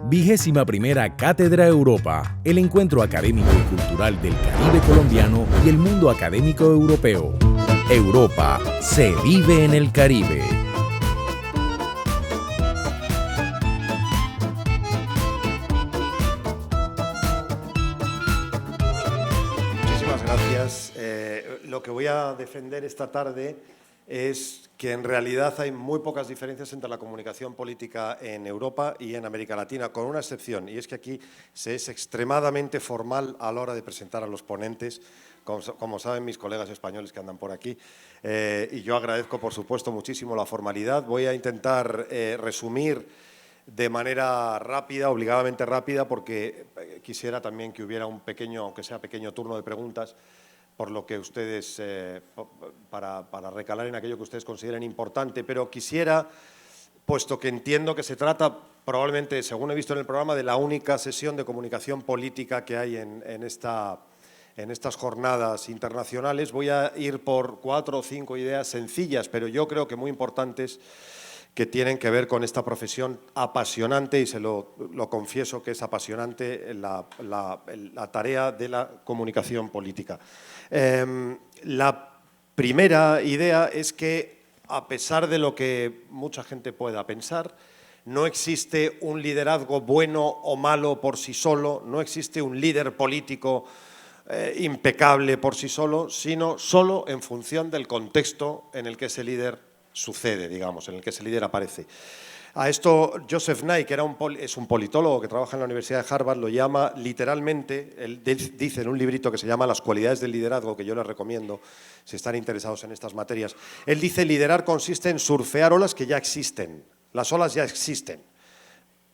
21ª Cátedra Europa, el encuentro académico y cultural del Caribe colombiano y el mundo académico europeo. Europa se vive en el Caribe. Muchísimas gracias. Lo que voy a defender esta tarde es que en realidad hay muy pocas diferencias entre la comunicación política en Europa y en América Latina, con una excepción, y es que aquí se es extremadamente formal a la hora de presentar a los ponentes, como saben mis colegas españoles que andan por aquí, y yo agradezco, por supuesto, muchísimo la formalidad. Voy a intentar resumir de manera rápida, obligadamente rápida, porque quisiera también que hubiera un pequeño, aunque sea pequeño, turno de preguntas, por lo que ustedes, para recalar en aquello que ustedes consideren importante, pero quisiera, puesto que entiendo que se trata probablemente, según he visto en el programa, de la única sesión de comunicación política que hay en estas jornadas internacionales, voy a ir por 4 o 5 ideas sencillas, pero yo creo que muy importantes, que tienen que ver con esta profesión apasionante, y se lo confieso que es apasionante, la tarea de la comunicación política. La primera idea es que, a pesar de lo que mucha gente pueda pensar, no existe un liderazgo bueno o malo por sí solo, no existe un líder político impecable por sí solo, sino solo en función del contexto en el que ese líder sucede, digamos, en el que ese líder aparece. A esto Joseph Nye, que es un politólogo que trabaja en la Universidad de Harvard, lo llama literalmente, él dice en un librito que se llama Las cualidades del liderazgo, que yo les recomiendo si están interesados en estas materias. Él dice: liderar consiste en surfear olas que ya existen. Las olas ya existen.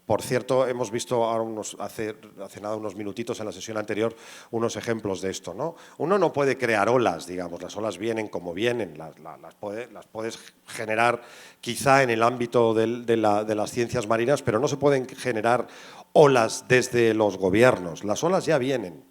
Por cierto, hemos visto ahora hace nada, unos minutitos en la sesión anterior, unos ejemplos de esto, ¿no? Uno no puede crear olas, digamos, las olas vienen como vienen, las puedes generar quizá en el ámbito de las ciencias marinas, pero no se pueden generar olas desde los gobiernos, las olas ya vienen.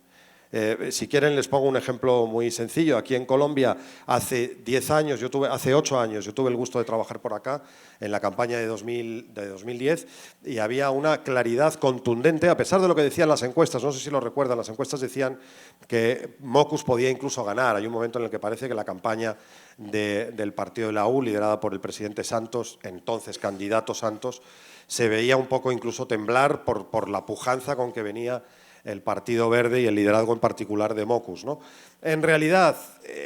Si quieren les pongo un ejemplo muy sencillo. Aquí en Colombia hace 8 años yo tuve el gusto de trabajar por acá en la campaña de 2010 y había una claridad contundente, a pesar de lo que decían las encuestas, no sé si lo recuerdan, las encuestas decían que Mockus podía incluso ganar. Hay un momento en el que parece que la campaña del partido de la U, liderada por el presidente Santos, entonces candidato Santos, se veía un poco incluso temblar por la pujanza con que venía el Partido Verde y el liderazgo en particular de Mockus, ¿no? En realidad,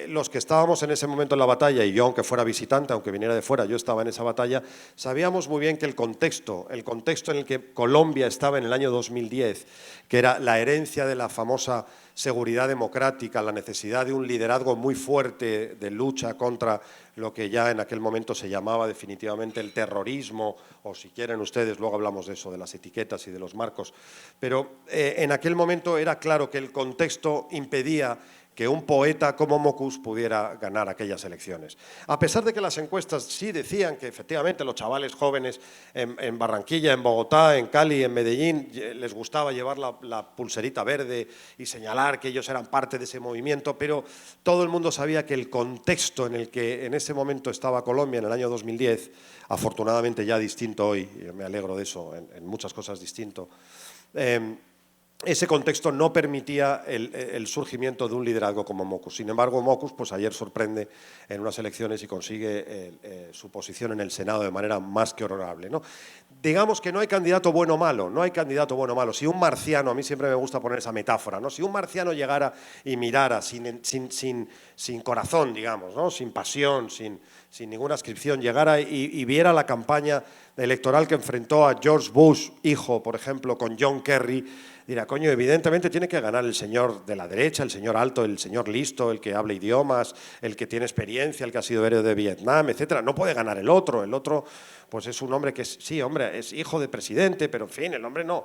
los que estábamos en ese momento en la batalla, y yo, aunque fuera visitante, aunque viniera de fuera, yo estaba en esa batalla, sabíamos muy bien que el contexto en el que Colombia estaba en el año 2010, que era la herencia de la famosa seguridad democrática, la necesidad de un liderazgo muy fuerte de lucha contra lo que ya en aquel momento se llamaba definitivamente el terrorismo, o si quieren ustedes, luego hablamos de eso, de las etiquetas y de los marcos, pero en aquel momento era claro que el contexto impedía que un poeta como Mockus pudiera ganar aquellas elecciones. A pesar de que las encuestas sí decían que efectivamente los chavales jóvenes en Barranquilla, en Bogotá, en Cali, en Medellín, les gustaba llevar la pulserita verde y señalar que ellos eran parte de ese movimiento, pero todo el mundo sabía que el contexto en el que en ese momento estaba Colombia, en el año 2010, afortunadamente ya distinto hoy, y me alegro de eso, en muchas cosas distinto, ese contexto no permitía el surgimiento de un liderazgo como Mockus. Sin embargo, Mockus pues ayer sorprende en unas elecciones y consigue su posición en el Senado de manera más que honorable, ¿no? Digamos que no hay candidato bueno o malo, no hay candidato bueno o malo. Si un marciano, a mí siempre me gusta poner esa metáfora, ¿no? Si un marciano llegara y mirara sin corazón, digamos, ¿no? Sin pasión, sin ninguna ascripción, llegara y viera la campaña electoral que enfrentó a George Bush, hijo, por ejemplo, con John Kerry, dirá, coño, evidentemente tiene que ganar el señor de la derecha, el señor alto, el señor listo, el que habla idiomas, el que tiene experiencia, el que ha sido héroe de Vietnam, etcétera. No puede ganar el otro pues es un hombre que sí, hombre, es hijo de presidente, pero en fin, el hombre no,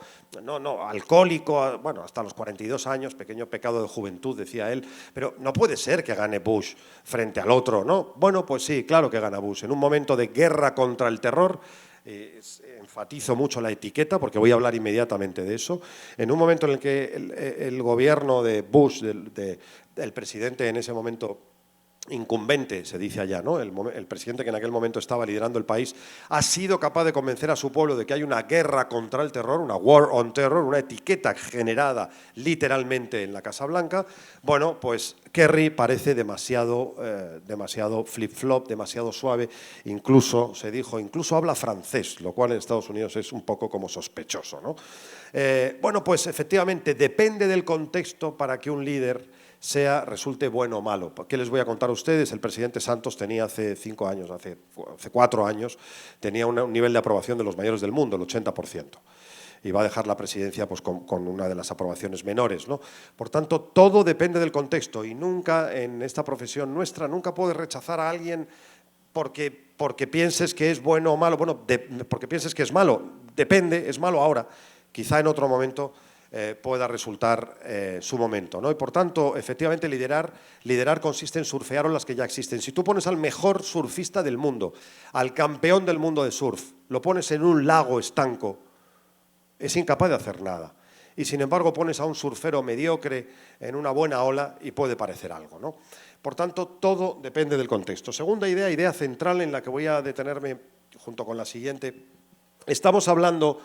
alcohólico, bueno, hasta los 42 años, pequeño pecado de juventud, decía él, pero no puede ser que gane Bush frente al otro, ¿no? Bueno, pues sí, claro que gana Bush. En un momento de guerra contra el terror, enfatizo mucho la etiqueta porque voy a hablar inmediatamente de eso, en un momento en el que el gobierno de Bush, del presidente en ese momento incumbente, se dice allá, ¿no? El presidente que en aquel momento estaba liderando el país, ha sido capaz de convencer a su pueblo de que hay una guerra contra el terror, una war on terror, una etiqueta generada literalmente en la Casa Blanca. Bueno, pues Kerry parece demasiado flip-flop, demasiado suave, incluso, se dijo, incluso habla francés, lo cual en Estados Unidos es un poco como sospechoso, ¿no? Bueno, pues efectivamente depende del contexto para que un líder resulte bueno o malo. ¿Qué les voy a contar a ustedes? El presidente Santos tenía hace 5 años, hace 4 años, tenía un nivel de aprobación de los mayores del mundo, el 80%. Y va a dejar la presidencia pues, con una de las aprobaciones menores, ¿no? Por tanto, todo depende del contexto y nunca en esta profesión nuestra, nunca puedes rechazar a alguien porque pienses que es bueno o malo. Bueno, porque pienses que es malo, depende, es malo ahora, quizá en otro momento pueda resultar su momento, ¿no? Y por tanto, efectivamente, liderar consiste en surfear olas que ya existen. Si tú pones al mejor surfista del mundo, al campeón del mundo de surf, lo pones en un lago estanco, es incapaz de hacer nada. Y sin embargo pones a un surfero mediocre en una buena ola y puede parecer algo, ¿no? Por tanto, todo depende del contexto. Segunda idea central en la que voy a detenerme junto con la siguiente. Estamos hablando,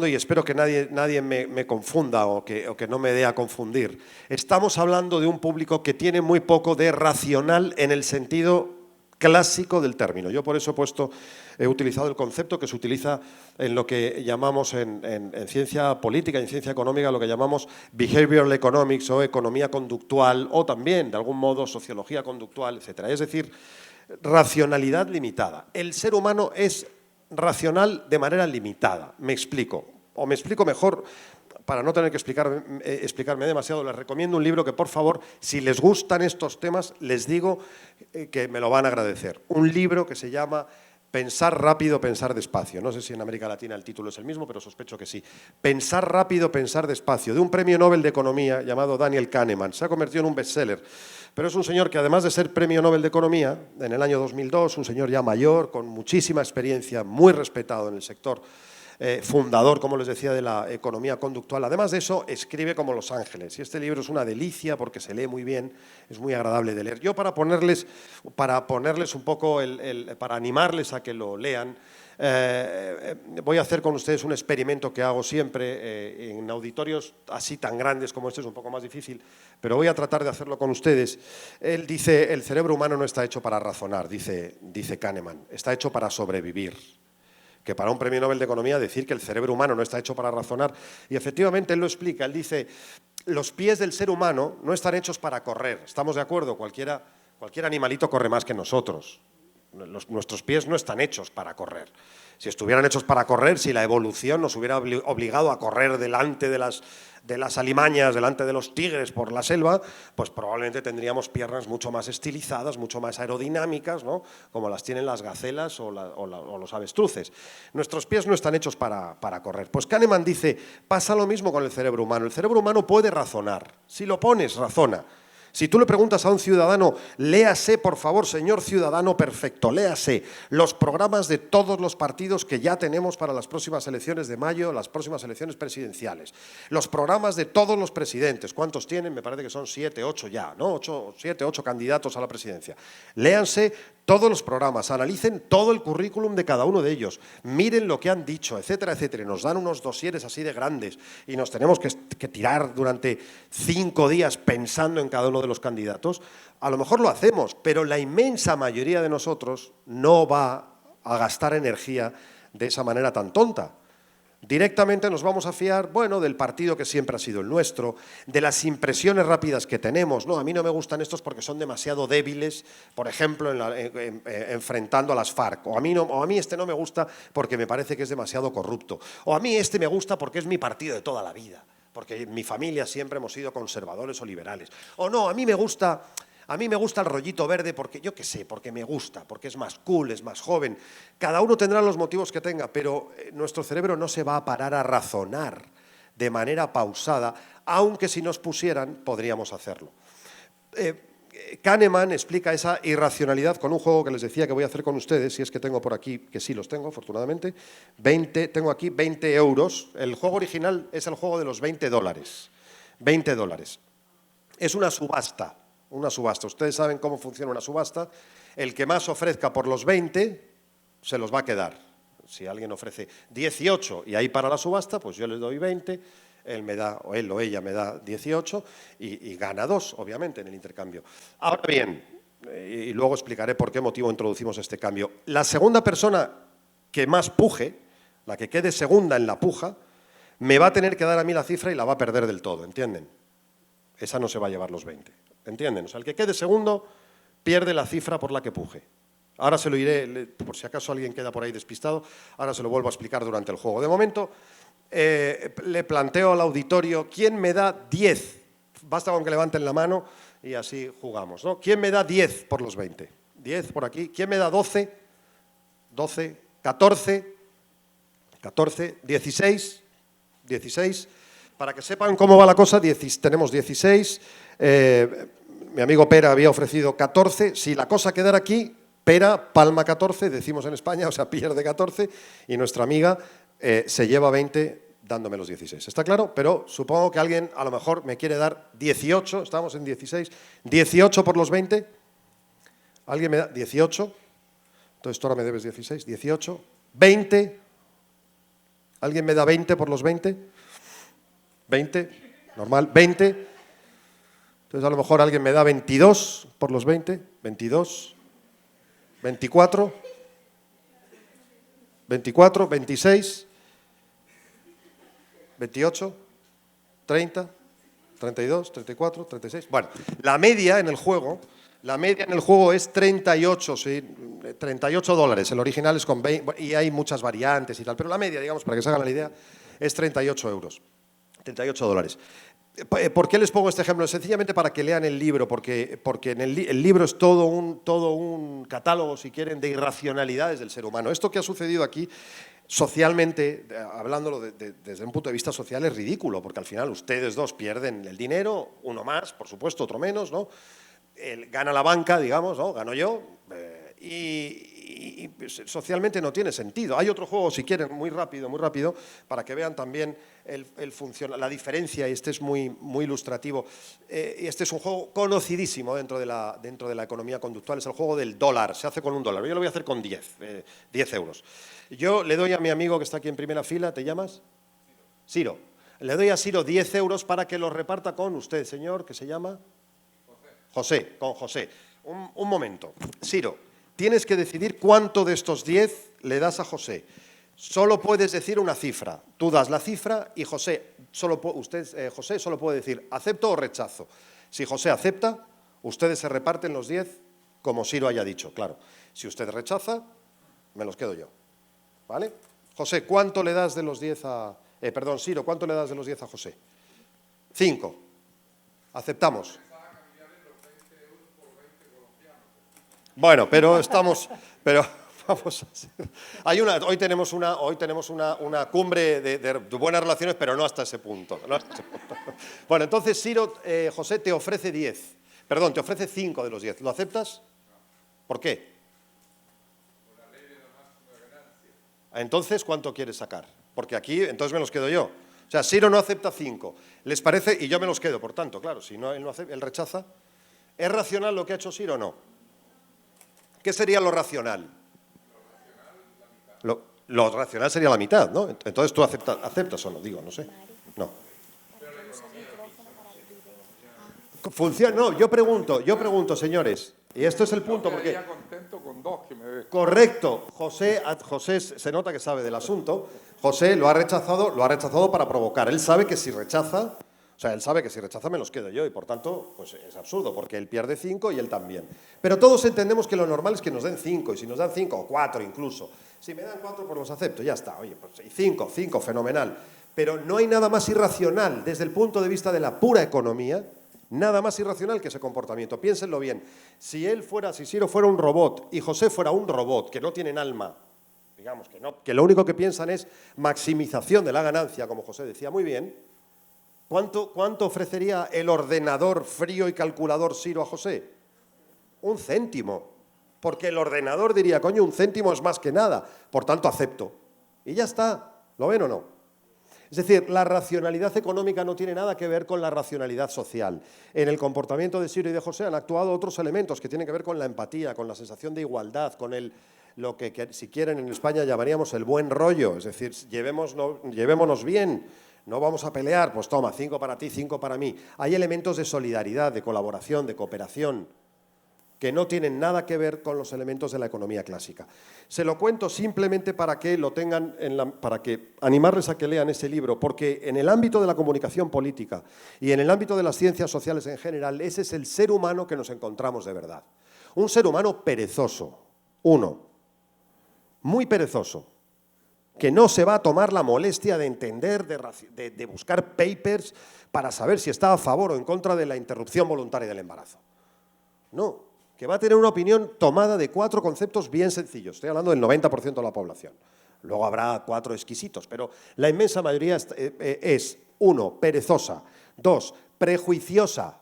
y espero que nadie me confunda o que no me dé a confundir, estamos hablando de un público que tiene muy poco de racional en el sentido clásico del término. Yo por eso he utilizado el concepto que se utiliza en lo que llamamos en ciencia política, en ciencia económica, lo que llamamos behavioral economics o economía conductual o también, de algún modo, sociología conductual, etc. Es decir, racionalidad limitada. El ser humano es racional de manera limitada. Me explico, o me explico mejor. Para no tener que explicarme demasiado, les recomiendo un libro que, por favor, si les gustan estos temas, les digo que me lo van a agradecer. Un libro que se llama Pensar rápido, pensar despacio. No sé si en América Latina el título es el mismo, pero sospecho que sí. Pensar rápido, pensar despacio, de un premio Nobel de Economía llamado Daniel Kahneman. Se ha convertido en un bestseller, pero es un señor que, además de ser premio Nobel de Economía, en el año 2002, un señor ya mayor, con muchísima experiencia, muy respetado en el sector, fundador, como les decía, de la economía conductual. Además de eso, escribe como Los Ángeles. Y este libro es una delicia porque se lee muy bien, es muy agradable de leer. Yo para ponerles un poco, para animarles a que lo lean, voy a hacer con ustedes un experimento que hago siempre en auditorios así tan grandes como este, es un poco más difícil, pero voy a tratar de hacerlo con ustedes. Él dice, el cerebro humano no está hecho para razonar, dice Kahneman, está hecho para sobrevivir. Que para un premio Nobel de Economía decir que el cerebro humano no está hecho para razonar. Y efectivamente él lo explica, él dice, los pies del ser humano no están hechos para correr. ¿Estamos de acuerdo? Cualquier animalito corre más que nosotros. Nuestros pies no están hechos para correr. Si estuvieran hechos para correr, si la evolución nos hubiera obligado a correr delante de las alimañas, delante de los tigres por la selva, pues probablemente tendríamos piernas mucho más estilizadas, mucho más aerodinámicas, ¿no? Como las tienen las gacelas o los avestruces. Nuestros pies no están hechos para correr. Pues Kahneman dice, pasa lo mismo con el cerebro humano. El cerebro humano puede razonar. Si lo pones, razona. Si tú le preguntas a un ciudadano, léase, por favor, señor ciudadano perfecto, léase los programas de todos los partidos que ya tenemos para las próximas elecciones de mayo, las próximas elecciones presidenciales, los programas de todos los presidentes, ¿cuántos tienen? Me parece que son 7, 8 ya, ¿no? 7, 8 candidatos a la presidencia. Léanse todos los programas, analicen todo el currículum de cada uno de ellos, miren lo que han dicho, etcétera, etcétera. Y nos dan unos dosieres así de grandes y nos tenemos que tirar durante 5 días pensando en cada uno de los candidatos. A lo mejor lo hacemos, pero la inmensa mayoría de nosotros no va a gastar energía de esa manera tan tonta. Directamente nos vamos a fiar, bueno, del partido que siempre ha sido el nuestro, de las impresiones rápidas que tenemos. No, a mí no me gustan estos porque son demasiado débiles, por ejemplo, enfrentando a las FARC. O a mí este no me gusta porque me parece que es demasiado corrupto. O a mí este me gusta porque es mi partido de toda la vida, porque en mi familia siempre hemos sido conservadores o liberales. O no, a mí me gusta el rollito verde porque, yo qué sé, porque me gusta, porque es más cool, es más joven. Cada uno tendrá los motivos que tenga, pero nuestro cerebro no se va a parar a razonar de manera pausada, aunque si nos pusieran podríamos hacerlo. Kahneman explica esa irracionalidad con un juego que les decía que voy a hacer con ustedes, si es que tengo por aquí, que sí los tengo, afortunadamente. Tengo aquí 20 euros. El juego original es el juego de los $20. $20. Es una subasta. una subasta. Ustedes saben cómo funciona una subasta. El que más ofrezca por los 20 se los va a quedar. Si alguien ofrece 18 y ahí para la subasta, pues yo les doy 20, él o ella me da 18 y gana 2, obviamente, en el intercambio. Ahora bien, y luego explicaré por qué motivo introducimos este cambio. La segunda persona que más puje, la que quede segunda en la puja, me va a tener que dar a mí la cifra y la va a perder del todo, ¿entienden? Esa no se va a llevar los 20, ¿entienden? O sea, el que quede segundo pierde la cifra por la que puje. Ahora se lo iré, por si acaso alguien queda por ahí despistado, ahora se lo vuelvo a explicar durante el juego. De momento, le planteo al auditorio, ¿quién me da 10? Basta con que levanten la mano y así jugamos, ¿no? ¿Quién me da 10 por los 20? 10 por aquí. ¿Quién me da 12? 12, 14, 14, 16, 16. Para que sepan cómo va la cosa, tenemos 16. Mi amigo Pera había ofrecido 14. Si la cosa quedara aquí, Pera palma 14, decimos en España, o sea, pierde 14, y nuestra amiga se lleva 20 dándome los 16. ¿Está claro? Pero supongo que alguien a lo mejor me quiere dar 18, estamos en 16, 18 por los 20. ¿Alguien me da 18? Entonces tú ahora me debes 16, 18, 20. ¿Alguien me da 20 por los 20? 20, normal, 20. Entonces a lo mejor alguien me da 22 por los 20, 22, 24, 24, 26, 28, 30, 32, 34, 36. Bueno, la media en el juego es 38, sí, 38 dólares. El original es con 20, y hay muchas variantes y tal, pero la media, digamos, para que se hagan la idea, es 38 euros. 38 dólares. ¿Por qué les pongo este ejemplo? Sencillamente para que lean el libro, porque en el libro es todo un catálogo, si quieren, de irracionalidades del ser humano. Esto que ha sucedido aquí, socialmente, hablándolo desde un punto de vista social, es ridículo, porque al final ustedes dos pierden el dinero, uno más, por supuesto, otro menos, ¿no? Gana la banca, digamos, ¿no? Gano yo, y socialmente no tiene sentido. Hay otro juego, si quieren, muy rápido, para que vean también la diferencia, y este es muy ilustrativo. Este es un juego conocidísimo dentro de la economía conductual, es el juego del dólar, se hace con $1. Yo lo voy a hacer con 10 euros. Yo le doy a mi amigo que está aquí en primera fila, ¿te llamas? Ciro. Le doy a Ciro 10 euros para que los reparta con usted, señor, que se llama... José, con José. Un momento. Ciro, tienes que decidir cuánto de estos 10 le das a José. Solo puedes decir una cifra. Tú das la cifra y José solo puede decir acepto o rechazo. Si José acepta, ustedes se reparten los 10 como Ciro haya dicho, claro. Si usted rechaza, me los quedo yo. ¿Vale? José, ¿cuánto le das de los 10 a... Ciro, ¿cuánto le das de los 10 a José? 5. Aceptamos. Bueno, pero vamos a hacer. Hoy tenemos una cumbre de buenas relaciones, pero no hasta ese punto. Bueno, entonces Ciro, José te ofrece 10. Perdón, te ofrece 5 de los 10. ¿Lo aceptas? ¿Por qué? Por la ley de la máxima ganancia. Entonces, ¿cuánto quieres sacar? Porque aquí, entonces me los quedo yo. O sea, Ciro no acepta 5. ¿Les parece? Y yo me los quedo, por tanto, claro, si no, él rechaza. ¿Es racional lo que ha hecho Ciro o no? ¿Qué sería lo racional? Lo racional sería la mitad, ¿no? Entonces tú aceptas o no, digo, no sé. No. Funciona, no, yo pregunto, señores, y esto es el punto, porque... contento con 2 que me ve. Correcto, José se nota que sabe del asunto. José lo ha rechazado para provocar. Él sabe que si rechaza... O sea, él sabe que si rechaza me los quedo yo y, por tanto, pues es absurdo, porque él pierde 5 y él también. Pero todos entendemos que lo normal es que nos den 5, y si nos dan 5 o 4 incluso, si me dan 4, pues los acepto, ya está. Oye, pues 5, fenomenal. Pero no hay nada más irracional, desde el punto de vista de la pura economía, nada más irracional que ese comportamiento. Piénsenlo bien. Si Ciro fuera un robot y José fuera un robot que no tienen alma, digamos que lo único que piensan es maximización de la ganancia, como José decía muy bien, ¿cuánto ofrecería el ordenador frío y calculador Ciro a José? 1 céntimo. Porque el ordenador diría, coño, 1 céntimo es más que nada, por tanto acepto. Y ya está. ¿Lo ven o no? Es decir, la racionalidad económica no tiene nada que ver con la racionalidad social. En el comportamiento de Ciro y de José han actuado otros elementos que tienen que ver con la empatía, con la sensación de igualdad, con lo que si quieren en España llamaríamos el buen rollo, es decir, llevémonos bien, no vamos a pelear, pues toma, 5 para ti, 5 para mí. Hay elementos de solidaridad, de colaboración, de cooperación, que no tienen nada que ver con los elementos de la economía clásica. Se lo cuento simplemente para que lo tengan, para que animarles a que lean ese libro, porque en el ámbito de la comunicación política y en el ámbito de las ciencias sociales en general, ese es el ser humano que nos encontramos de verdad. Un ser humano perezoso, muy perezoso, que no se va a tomar la molestia de entender, de buscar papers para saber si está a favor o en contra de la interrupción voluntaria del embarazo. No, que va a tener una opinión tomada de 4 conceptos bien sencillos. Estoy hablando del 90% de la población. Luego habrá 4 exquisitos, pero la inmensa mayoría es 1, perezosa, 2, prejuiciosa,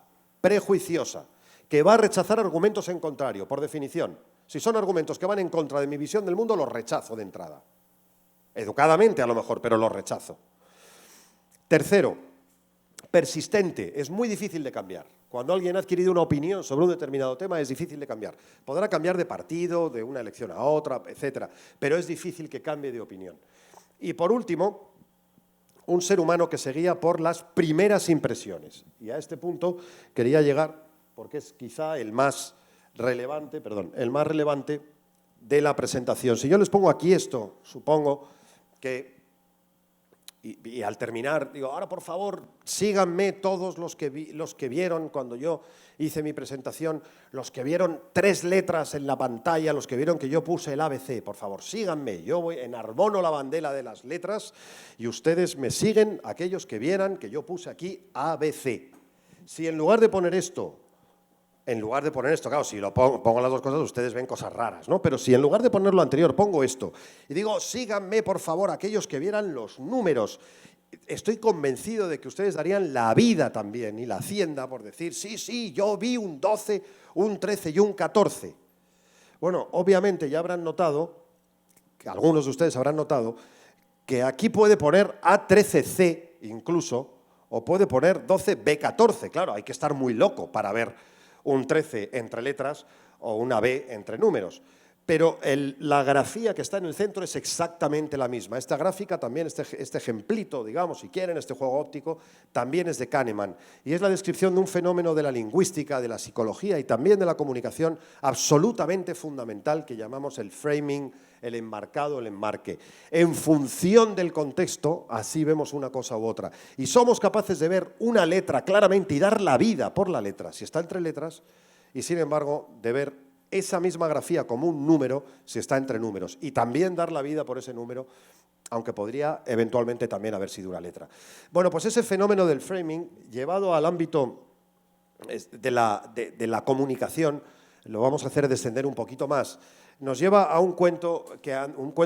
que va a rechazar argumentos en contrario, por definición. Si son argumentos que van en contra de mi visión del mundo, los rechazo de entrada. Educadamente a lo mejor, pero los rechazo. Tercero, persistente, es muy difícil de cambiar. Cuando alguien ha adquirido una opinión sobre un determinado tema es difícil de cambiar. Podrá cambiar de partido, de una elección a otra, etcétera, pero es difícil que cambie de opinión. Y por último, un ser humano que se guía por las primeras impresiones. Y a este punto quería llegar, porque es quizá el más relevante de la presentación. Si yo les pongo aquí esto, supongo que, y al terminar, digo, ahora por favor, síganme todos los que vieron cuando yo hice mi presentación, los que vieron 3 letras en la pantalla, los que vieron que yo puse el ABC, por favor, síganme. Yo enarbono la bandera de las letras y ustedes me siguen, aquellos que vieran que yo puse aquí ABC. Si en lugar de poner esto, claro, si lo pongo las 2 cosas, ustedes ven cosas raras, ¿no? Pero si en lugar de poner lo anterior pongo esto y digo, síganme, por favor, aquellos que vieran los números, estoy convencido de que ustedes darían la vida también y la hacienda por decir, sí, yo vi un 12, un 13 y un 14. Bueno, obviamente ya habrán notado, que algunos de ustedes habrán notado, que aquí puede poner A13C incluso, o puede poner 12B14. Claro, hay que estar muy loco para ver un 13 entre letras o una B entre números. Pero la grafía que está en el centro es exactamente la misma. Esta gráfica también, este ejemplito, digamos, si quieren, este juego óptico, también es de Kahneman. Y es la descripción de un fenómeno de la lingüística, de la psicología y también de la comunicación absolutamente fundamental que llamamos el framing, el enmarcado, el enmarque. En función del contexto, así vemos una cosa u otra. Y somos capaces de ver una letra claramente y dar la vida por la letra, si está entre letras, y sin embargo, de ver esa misma grafía como un número si está entre números y también dar la vida por ese número, aunque podría eventualmente también haber sido una letra. Bueno, pues ese fenómeno del framing, llevado al ámbito de la comunicación, lo vamos a hacer descender un poquito más, nos lleva a un cuento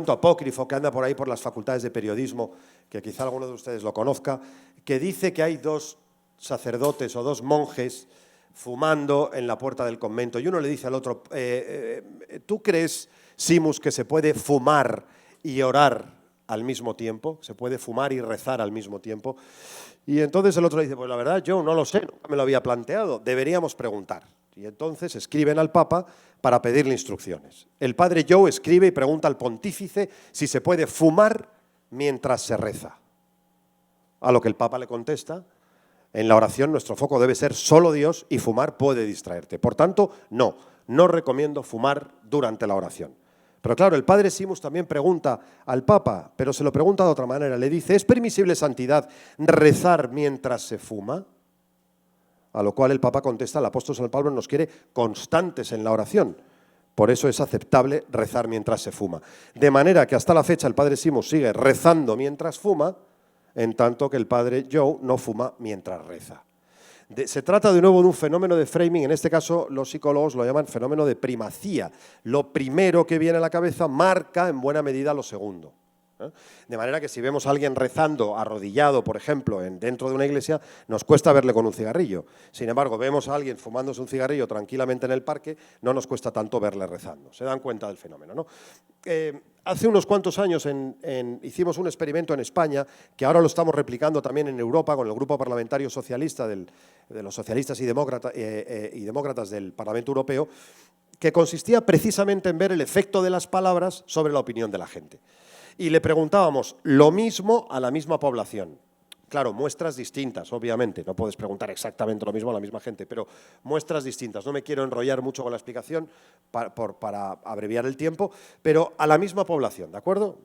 apócrifo que anda por ahí por las facultades de periodismo, que quizá alguno de ustedes lo conozca, que dice que hay 2 sacerdotes o 2 monjes fumando en la puerta del convento. Y uno le dice al otro, ¿tú crees, Simus, que se puede fumar y orar al mismo tiempo? ¿Se puede fumar y rezar al mismo tiempo? Y entonces el otro le dice, pues la verdad yo no lo sé, nunca me lo había planteado, deberíamos preguntar. Y entonces escriben al Papa para pedirle instrucciones. El padre Joe escribe y pregunta al pontífice si se puede fumar mientras se reza. A lo que el Papa le contesta, en la oración nuestro foco debe ser solo Dios y fumar puede distraerte. Por tanto, no recomiendo fumar durante la oración. Pero claro, el padre Simus también pregunta al Papa, pero se lo pregunta de otra manera. Le dice, ¿es permisible, santidad, rezar mientras se fuma? A lo cual el Papa contesta, el apóstol San Pablo nos quiere constantes en la oración. Por eso es aceptable rezar mientras se fuma. De manera que hasta la fecha el padre Simus sigue rezando mientras fuma, en tanto que el padre Joe no fuma mientras reza. Se trata de nuevo de un fenómeno de framing, en este caso los psicólogos lo llaman fenómeno de primacía. Lo primero que viene a la cabeza marca en buena medida lo segundo. De manera que si vemos a alguien rezando arrodillado, por ejemplo, dentro de una iglesia, nos cuesta verle con un cigarrillo. Sin embargo, vemos a alguien fumándose un cigarrillo tranquilamente en el parque, no nos cuesta tanto verle rezando. Se dan cuenta del fenómeno, ¿no? hace unos cuantos años hicimos un experimento en España, que ahora lo estamos replicando también en Europa con el Grupo Parlamentario Socialista de los socialistas y demócratas del Parlamento Europeo, que consistía precisamente en ver el efecto de las palabras sobre la opinión de la gente. Y le preguntábamos lo mismo a la misma población. Claro, muestras distintas, obviamente, no puedes preguntar exactamente lo mismo a la misma gente, pero muestras distintas. No me quiero enrollar mucho con la explicación para abreviar el tiempo, pero a la misma población, ¿de acuerdo?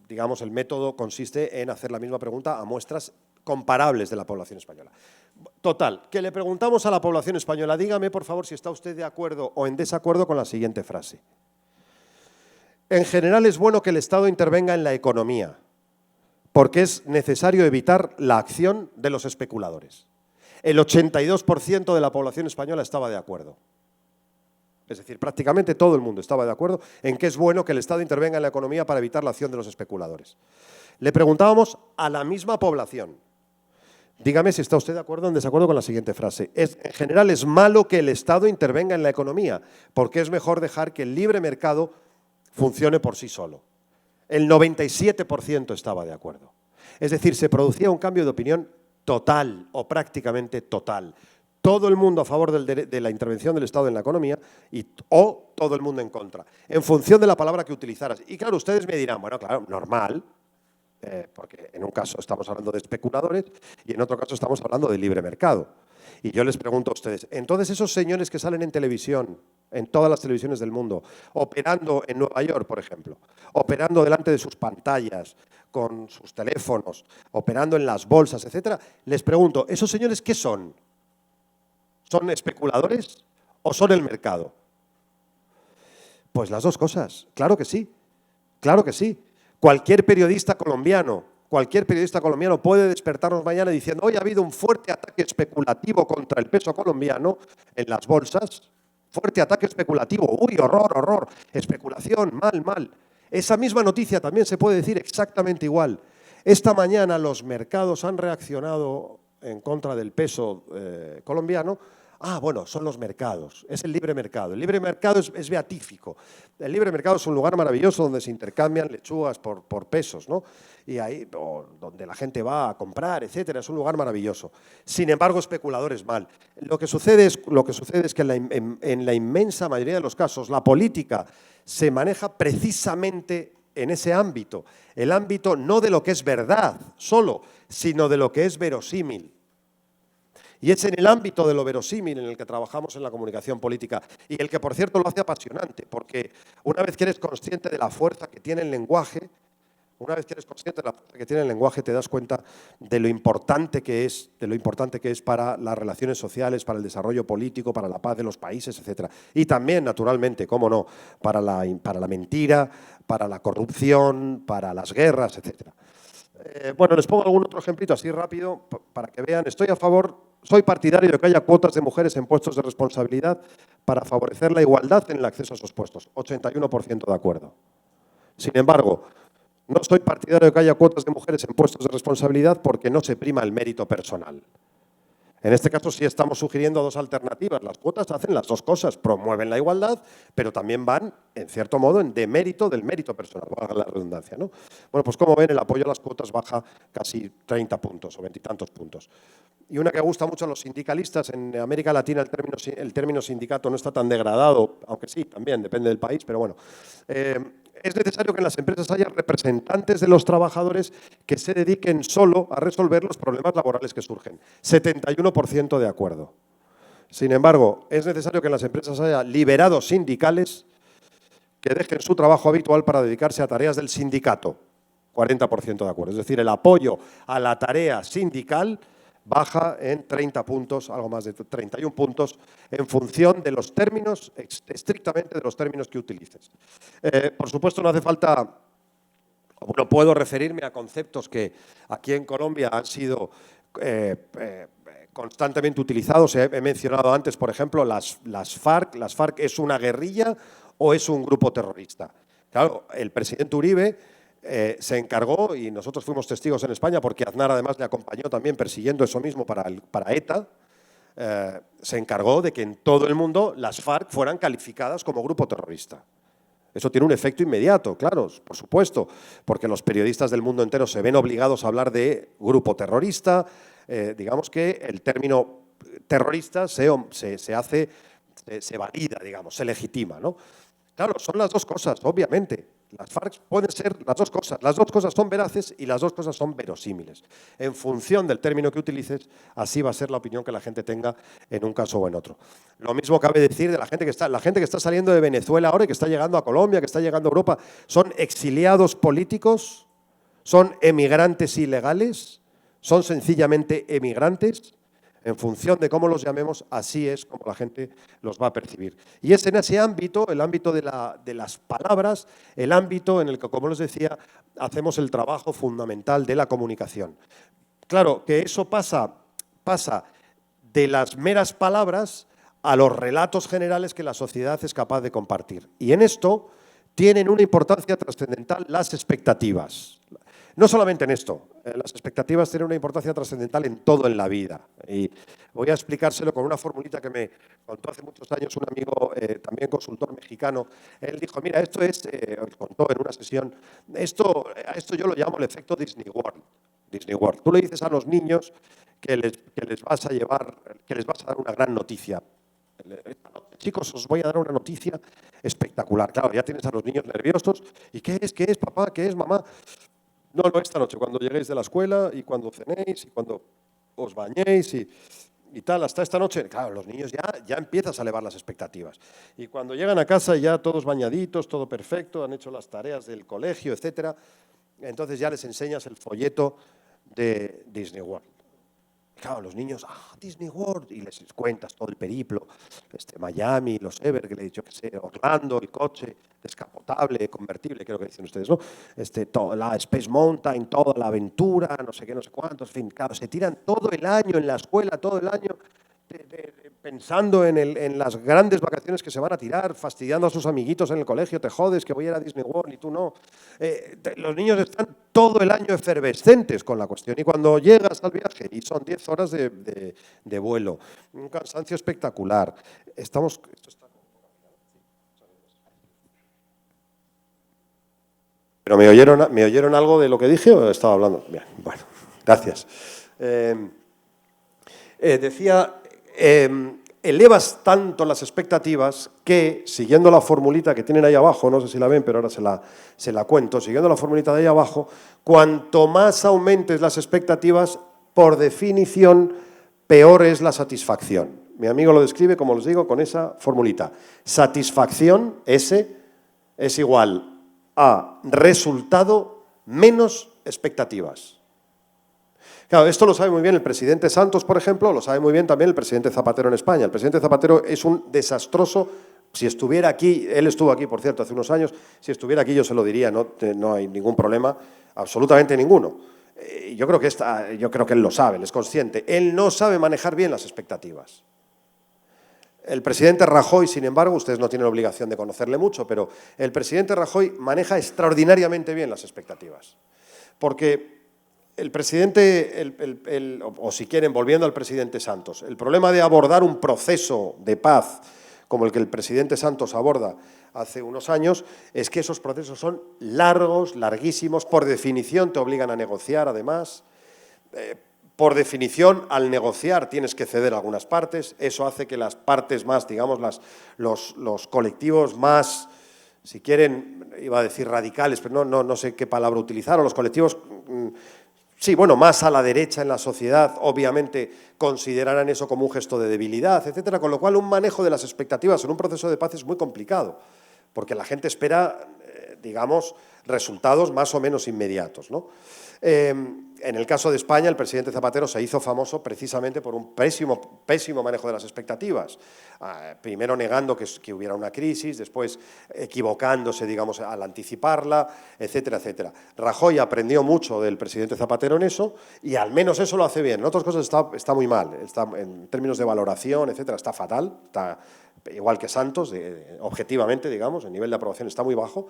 Digamos, el método consiste en hacer la misma pregunta a muestras comparables de la población española. Total, que le preguntamos a la población española, dígame por favor si está usted de acuerdo o en desacuerdo con la siguiente frase. En general es bueno que el Estado intervenga en la economía, porque es necesario evitar la acción de los especuladores. El 82% de la población española estaba de acuerdo. Es decir, prácticamente todo el mundo estaba de acuerdo en que es bueno que el Estado intervenga en la economía para evitar la acción de los especuladores. Le preguntábamos a la misma población, dígame si está usted de acuerdo o en desacuerdo con la siguiente frase. En general es malo que el Estado intervenga en la economía, porque es mejor dejar que el libre mercado funcione por sí solo. El 97% estaba de acuerdo. Es decir, se producía un cambio de opinión total o prácticamente total. Todo el mundo a favor de la intervención del Estado en la economía o todo el mundo en contra, en función de la palabra que utilizaras. Y claro, ustedes me dirán, bueno, claro, normal, porque en un caso estamos hablando de especuladores y en otro caso estamos hablando de libre mercado. Y yo les pregunto a ustedes, entonces esos señores que salen en televisión, en todas las televisiones del mundo, operando en Nueva York, por ejemplo, operando delante de sus pantallas, con sus teléfonos, operando en las bolsas, etcétera, les pregunto, ¿esos señores qué son? ¿Son especuladores o son el mercado? Pues las dos cosas, claro que sí, claro que sí. Cualquier periodista colombiano puede despertarnos mañana diciendo hoy ha habido un fuerte ataque especulativo contra el peso colombiano en las bolsas. Fuerte ataque especulativo, uy, horror, horror, especulación, mal, mal. Esa misma noticia también se puede decir exactamente igual. Esta mañana los mercados han reaccionado en contra del peso colombiano. Ah, bueno, son los mercados, es el libre mercado. El libre mercado es beatífico. El libre mercado es un lugar maravilloso donde se intercambian lechugas por pesos, ¿no? Y ahí, donde la gente va a comprar, etcétera, es un lugar maravilloso. Sin embargo, especuladores mal. Lo que sucede es que en la inmensa mayoría de los casos la política se maneja precisamente en ese ámbito. El ámbito no de lo que es verdad solo, sino de lo que es verosímil. Y es en el ámbito de lo verosímil en el que trabajamos en la comunicación política y el que, por cierto, lo hace apasionante, porque una vez que eres consciente de la fuerza que tiene el lenguaje, te das cuenta de lo importante que es para las relaciones sociales, para el desarrollo político, para la paz de los países, etcétera. Y también, naturalmente, cómo no, para la mentira, para la corrupción, para las guerras, etcétera. Bueno, les pongo algún otro ejemplito así rápido para que vean. Soy partidario de que haya cuotas de mujeres en puestos de responsabilidad para favorecer la igualdad en el acceso a esos puestos. 81% de acuerdo. Sin embargo, no soy partidario de que haya cuotas de mujeres en puestos de responsabilidad porque no se prima el mérito personal. En este caso sí estamos sugiriendo dos alternativas. Las cuotas hacen las dos cosas, promueven la igualdad, pero también van, en cierto modo, en demérito del mérito personal, valga la redundancia, ¿no? Bueno, pues como ven, el apoyo a las cuotas baja casi 30 puntos o 20 y tantos puntos. Y una que gusta mucho a los sindicalistas, en América Latina el término sindicato no está tan degradado, aunque sí, también depende del país, pero bueno. Es necesario que en las empresas haya representantes de los trabajadores que se dediquen solo a resolver los problemas laborales que surgen. 71% de acuerdo. Sin embargo, es necesario que en las empresas haya liberados sindicales que dejen su trabajo habitual para dedicarse a tareas del sindicato. 40% de acuerdo. Es decir, el apoyo a la tarea sindical baja en 30 puntos, algo más de 31 puntos, en función de los términos, estrictamente de los términos que utilices. Por supuesto, no hace falta, no puedo referirme a conceptos que aquí en Colombia han sido constantemente utilizados. He mencionado antes, por ejemplo, las FARC. ¿Las FARC es una guerrilla o es un grupo terrorista? Claro, el presidente Uribe se encargó, y nosotros fuimos testigos en España, porque Aznar además le acompañó también persiguiendo eso mismo para ETA, se encargó de que en todo el mundo las FARC fueran calificadas como grupo terrorista. Eso tiene un efecto inmediato, claro, por supuesto, porque los periodistas del mundo entero se ven obligados a hablar de grupo terrorista. Digamos que el término terrorista se valida, digamos, se legitima, ¿no? Claro, son las dos cosas, obviamente. Las FARC pueden ser las dos cosas. Las dos cosas son veraces y las dos cosas son verosímiles. En función del término que utilices, así va a ser la opinión que la gente tenga en un caso o en otro. Lo mismo cabe decir de la gente que está saliendo de Venezuela ahora y que está llegando a Colombia, que está llegando a Europa. ¿Son exiliados políticos? ¿Son emigrantes ilegales? ¿Son sencillamente emigrantes? En función de cómo los llamemos, así es como la gente los va a percibir. Y es en ese ámbito, el ámbito de las palabras, el ámbito en el que, como les decía, hacemos el trabajo fundamental de la comunicación. Claro, que eso pasa de las meras palabras a los relatos generales que la sociedad es capaz de compartir. Y en esto tienen una importancia trascendental las expectativas. No solamente en esto, las expectativas tienen una importancia trascendental en todo en la vida. Y voy a explicárselo con una formulita que me contó hace muchos años un amigo, también consultor mexicano. Él dijo, mira, esto es, contó en una sesión, a esto yo lo llamo el efecto Disney World. Disney World. Tú le dices a los niños que les vas a dar una gran noticia. Chicos, os voy a dar una noticia espectacular. Claro, ya tienes a los niños nerviosos. ¿Y qué es? ¿Qué es, papá? ¿Qué es, mamá? No, esta noche, cuando lleguéis de la escuela y cuando cenéis y cuando os bañéis y tal, hasta esta noche, claro, los niños ya empiezas a elevar las expectativas. Y cuando llegan a casa ya todos bañaditos, todo perfecto, han hecho las tareas del colegio, etcétera, entonces ya les enseñas el folleto de Disney World. Claro, los niños, Disney World, y les cuentas todo el periplo, Miami, los Everglades, yo qué sé, Orlando, el coche descapotable, convertible, creo que dicen ustedes, ¿no? La Space Mountain, toda la aventura, no sé qué, no sé cuántos, en fin, claro, se tiran todo el año en la escuela, todo el año pensando en las grandes vacaciones que se van a tirar, fastidiando a sus amiguitos en el colegio, te jodes que voy a ir a Disney World y tú no. Los niños están todo el año efervescentes con la cuestión y cuando llegas al viaje, y son 10 horas de vuelo, un cansancio espectacular. ¿Pero me oyeron algo de lo que dije o estaba hablando? Bien, bueno, gracias. Decía... elevas tanto las expectativas que, siguiendo la formulita que tienen ahí abajo, no sé si la ven, pero ahora se la cuento, siguiendo la formulita de ahí abajo, cuanto más aumentes las expectativas, por definición, peor es la satisfacción. Mi amigo lo describe, como les digo, con esa formulita. Satisfacción, S, es igual a resultado menos expectativas. Claro, esto lo sabe muy bien el presidente Santos, por ejemplo, lo sabe muy bien también el presidente Zapatero en España. El presidente Zapatero es un desastroso, si estuviera aquí, él estuvo aquí, por cierto, hace unos años, si estuviera aquí yo se lo diría, no hay ningún problema, absolutamente ninguno. Yo creo que él lo sabe, él es consciente. Él no sabe manejar bien las expectativas. El presidente Rajoy, sin embargo, ustedes no tienen obligación de conocerle mucho, pero el presidente Rajoy maneja extraordinariamente bien las expectativas. Porque el presidente, o si quieren, volviendo al presidente Santos, el problema de abordar un proceso de paz como el que el presidente Santos aborda hace unos años, es que esos procesos son largos, larguísimos, por definición te obligan a negociar, además. Por definición, al negociar tienes que ceder algunas partes, eso hace que las partes más, digamos, los colectivos más, si quieren, iba a decir radicales, pero no sé qué palabra utilizar, o los colectivos... Sí, bueno, más a la derecha en la sociedad, obviamente considerarán eso como un gesto de debilidad, etcétera, con lo cual un manejo de las expectativas en un proceso de paz es muy complicado, porque la gente espera, digamos, resultados más o menos inmediatos, ¿no? En el caso de España, el presidente Zapatero se hizo famoso precisamente por un pésimo manejo de las expectativas. Primero negando que hubiera una crisis, después equivocándose, digamos, al anticiparla, etcétera, etcétera. Rajoy aprendió mucho del presidente Zapatero en eso y al menos eso lo hace bien. En otras cosas está muy mal, en términos de valoración, etcétera, está fatal, está igual que Santos, objetivamente, digamos, el nivel de aprobación está muy bajo.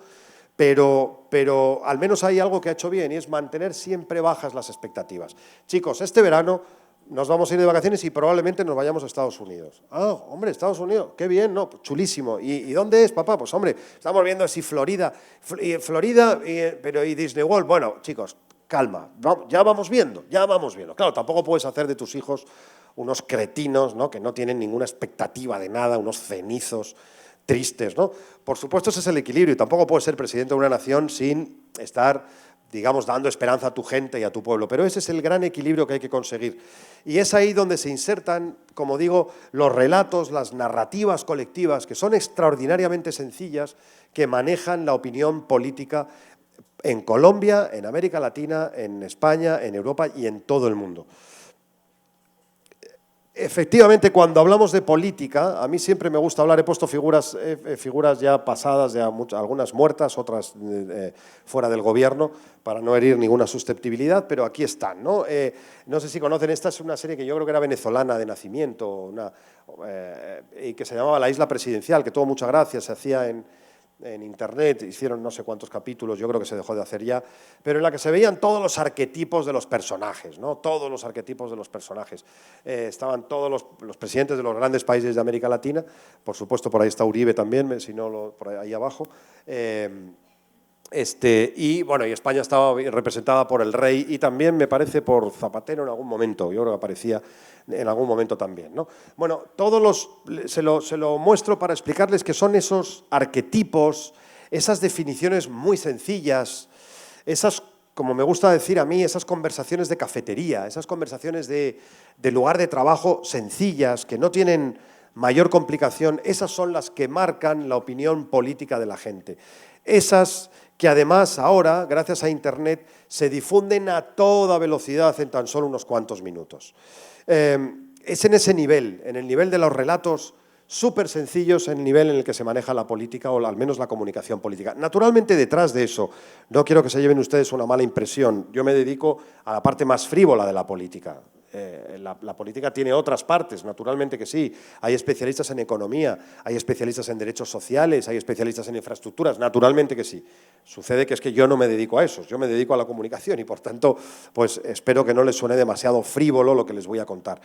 Pero al menos hay algo que ha hecho bien y es mantener siempre bajas las expectativas. Chicos, este verano nos vamos a ir de vacaciones y probablemente nos vayamos a Estados Unidos. Ah, hombre, Estados Unidos, qué bien, ¿no? Pues chulísimo. ¿Y dónde es, papá? Pues hombre, estamos viendo así Florida, pero ¿y Disney World? Bueno, chicos, calma, ya vamos viendo. Claro, tampoco puedes hacer de tus hijos unos cretinos, ¿no? Que no tienen ninguna expectativa de nada, unos cenizos tristes, ¿no? Por supuesto, ese es el equilibrio y tampoco puedes ser presidente de una nación sin estar, digamos, dando esperanza a tu gente y a tu pueblo. Pero ese es el gran equilibrio que hay que conseguir. Y es ahí donde se insertan, como digo, los relatos, las narrativas colectivas, que son extraordinariamente sencillas, que manejan la opinión política en Colombia, en América Latina, en España, en Europa y en todo el mundo. Efectivamente, cuando hablamos de política, a mí siempre me gusta hablar, he puesto figuras ya pasadas, ya algunas muertas, otras fuera del gobierno, para no herir ninguna susceptibilidad, pero aquí están, ¿no? No sé si conocen, esta es una serie que yo creo que era venezolana de nacimiento, y que se llamaba La Isla Presidencial, que tuvo mucha gracia, se hacía en internet, hicieron no sé cuántos capítulos, yo creo que se dejó de hacer ya, pero en la que se veían todos los arquetipos de los personajes, ¿no? Todos los arquetipos de los personajes. Estaban todos los presidentes de los grandes países de América Latina, por supuesto por ahí está Uribe también, si no, por ahí abajo, y bueno, y España estaba representada por el rey y también me parece por Zapatero en algún momento, yo creo que aparecía en algún momento también, ¿no? Bueno, se lo muestro para explicarles que son esos arquetipos, esas definiciones muy sencillas, esas, como me gusta decir a mí, esas conversaciones de cafetería, esas conversaciones de lugar de trabajo sencillas, que no tienen mayor complicación, esas son las que marcan la opinión política de la gente. Esas que además ahora, gracias a Internet, se difunden a toda velocidad en tan solo unos cuantos minutos. Es en ese nivel, en el nivel de los relatos súper sencillos, en el nivel en el que se maneja la política o al menos la comunicación política. Naturalmente, detrás de eso, no quiero que se lleven ustedes una mala impresión, yo me dedico a la parte más frívola de la política. La política tiene otras partes, naturalmente que sí. Hay especialistas en economía, hay especialistas en derechos sociales, hay especialistas en infraestructuras, naturalmente que sí. Sucede que es que yo no me dedico a eso, yo me dedico a la comunicación y por tanto, pues espero que no les suene demasiado frívolo lo que les voy a contar.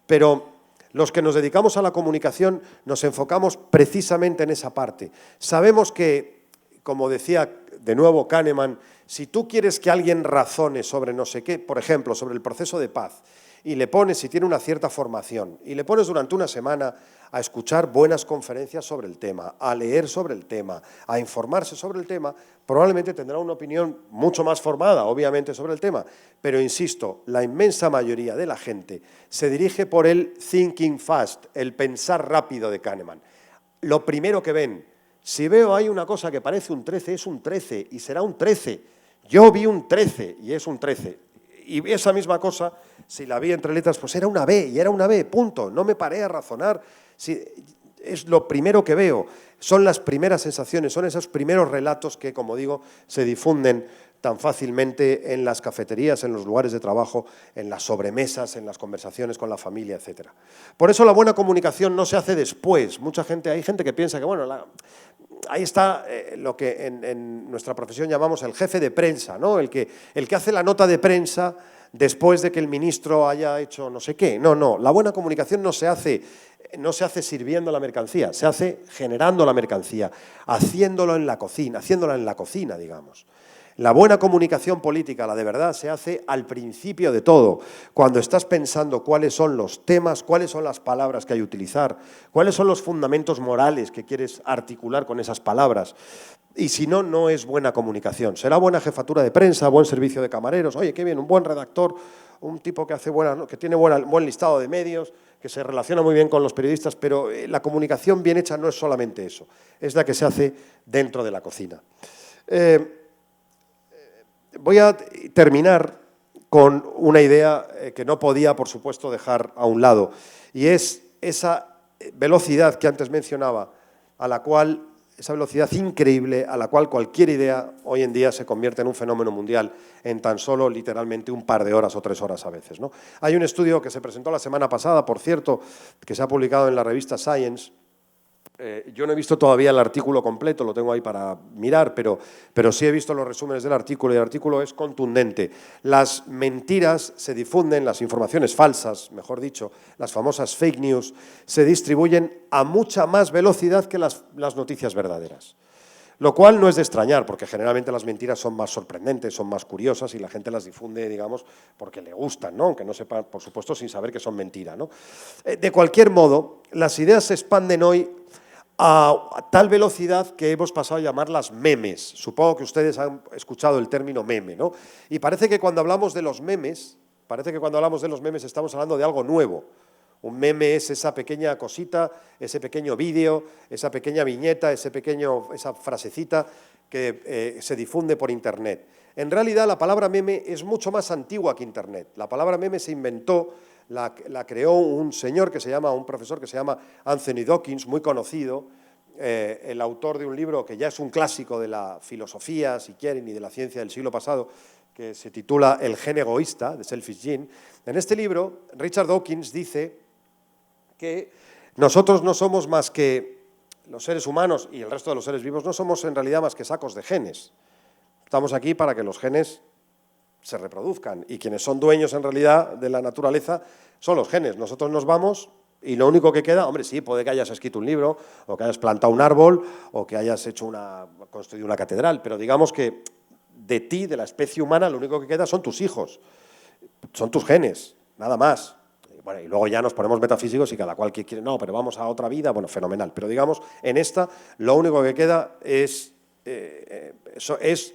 Pero los que nos dedicamos a la comunicación nos enfocamos precisamente en esa parte. Sabemos que, como decía de nuevo Kahneman, si tú quieres que alguien razone sobre no sé qué, por ejemplo, sobre el proceso de paz, y le pones, si tiene una cierta formación, y le pones durante una semana a escuchar buenas conferencias sobre el tema, a leer sobre el tema, a informarse sobre el tema, probablemente tendrá una opinión mucho más formada, obviamente, sobre el tema. Pero, insisto, la inmensa mayoría de la gente se dirige por el thinking fast, el pensar rápido de Kahneman. Lo primero que ven, si veo ahí una cosa que parece un 13, es un 13 y será un 13. Yo vi un 13 y es un 13. Y esa misma cosa, si la vi entre letras, pues era una B, y era una B, punto. No me paré a razonar. Es lo primero que veo, son las primeras sensaciones, son esos primeros relatos que, como digo, se difunden tan fácilmente en las cafeterías, en los lugares de trabajo, en las sobremesas, en las conversaciones con la familia, etc. Por eso la buena comunicación no se hace después. Hay gente que piensa que, bueno, ahí está lo que en nuestra profesión llamamos el jefe de prensa, ¿no? El que hace la nota de prensa después de que el ministro haya hecho no sé qué. No, la buena comunicación no se hace sirviendo la mercancía, se hace generando la mercancía, haciéndola en la cocina, digamos. La buena comunicación política, la de verdad, se hace al principio de todo, cuando estás pensando cuáles son los temas, cuáles son las palabras que hay que utilizar, cuáles son los fundamentos morales que quieres articular con esas palabras. Y si no, no es buena comunicación. Será buena jefatura de prensa, buen servicio de camareros, oye, qué bien, un buen redactor, un tipo que tiene buen listado de medios, que se relaciona muy bien con los periodistas, pero la comunicación bien hecha no es solamente eso, es la que se hace dentro de la cocina. Voy a terminar con una idea que no podía, por supuesto, dejar a un lado, y es esa velocidad que antes mencionaba, esa velocidad increíble a la cual cualquier idea hoy en día se convierte en un fenómeno mundial en tan solo, literalmente, un par de horas o 3 horas a veces, ¿no? Hay un estudio que se presentó la semana pasada, por cierto, que se ha publicado en la revista Science, Yo no he visto todavía el artículo completo, lo tengo ahí para mirar, pero sí he visto los resúmenes del artículo y el artículo es contundente. Las mentiras se difunden, las informaciones falsas, mejor dicho, las famosas fake news, se distribuyen a mucha más velocidad que las noticias verdaderas. Lo cual no es de extrañar, porque generalmente las mentiras son más sorprendentes, son más curiosas y la gente las difunde, digamos, porque le gustan, ¿no? Aunque no sepa, por supuesto, sin saber que son mentira, ¿no? De cualquier modo, las ideas se expanden hoy a tal velocidad que hemos pasado a llamarlas memes. Supongo que ustedes han escuchado el término meme, ¿no? Y parece que cuando hablamos de los memes, estamos hablando de algo nuevo. Un meme es esa pequeña cosita, ese pequeño vídeo, esa pequeña viñeta, esa frasecita que se difunde por Internet. En realidad, la palabra meme es mucho más antigua que Internet. La palabra meme se inventó, la creó un profesor que se llama Anthony Dawkins, muy conocido, el autor de un libro que ya es un clásico de la filosofía, si quieren, y de la ciencia del siglo pasado, que se titula El gen egoísta, The Selfish Gene. En este libro, Richard Dawkins dice que nosotros no somos más que los seres humanos y el resto de los seres vivos no somos en realidad más que sacos de genes. Estamos aquí para que los genes se reproduzcan y quienes son dueños en realidad de la naturaleza son los genes. Nosotros nos vamos y lo único que queda, hombre, sí, puede que hayas escrito un libro o que hayas plantado un árbol o que hayas construido una catedral, pero digamos que de ti, de la especie humana, lo único que queda son tus hijos, son tus genes, nada más. Bueno, y luego ya nos ponemos metafísicos y cada cual que quiere, no, pero vamos a otra vida, bueno, fenomenal. Pero digamos, en esta, lo único que queda es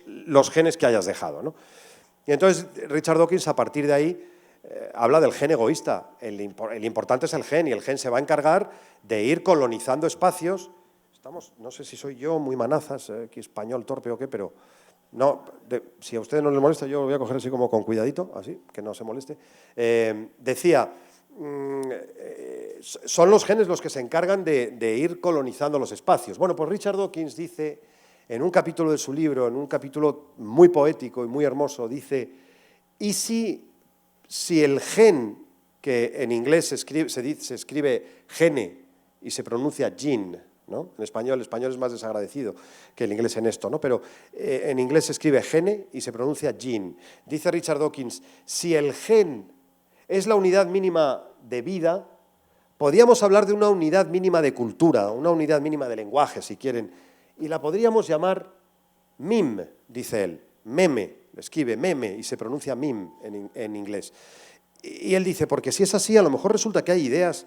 los genes que hayas dejado, ¿no? Y entonces Richard Dawkins, a partir de ahí, habla del gen egoísta. El importante es el gen, y el gen se va a encargar de ir colonizando espacios. No sé si soy yo muy manazas, aquí español torpe o qué, pero no, si a ustedes no les molesta, yo lo voy a coger así como con cuidadito, así, que no se moleste. Decía, son los genes los que se encargan de ir colonizando los espacios. Bueno, pues Richard Dawkins dice, en un capítulo de su libro, en un capítulo muy poético y muy hermoso, dice, ¿y si el gen, que en inglés se escribe gene y se pronuncia gene, ¿no? El español es más desagradecido que el inglés en esto, ¿no? Pero en inglés se escribe gene y se pronuncia gene. Dice Richard Dawkins, si el gen es la unidad mínima de vida, podríamos hablar de una unidad mínima de cultura, una unidad mínima de lenguaje, si quieren, y la podríamos llamar meme, dice él, meme, escribe meme y se pronuncia meme en inglés. Y él dice, porque si es así, a lo mejor resulta que hay ideas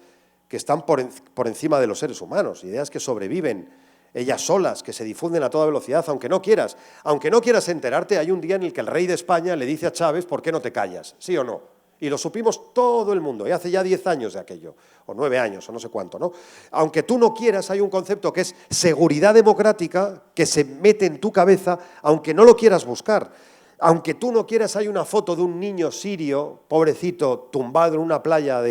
que están por encima de los seres humanos, ideas que sobreviven ellas solas, que se difunden a toda velocidad, aunque no quieras enterarte. Hay un día en el que el rey de España le dice a Chávez, ¿por qué no te callas? ¿Sí o no? Y lo supimos todo el mundo, y hace ya 10 años de aquello, o 9 años, o no sé cuánto, ¿no? Aunque tú no quieras, hay un concepto que es seguridad democrática que se mete en tu cabeza, aunque no lo quieras buscar. Aunque tú no quieras, hay una foto de un niño sirio, pobrecito, tumbado en una playa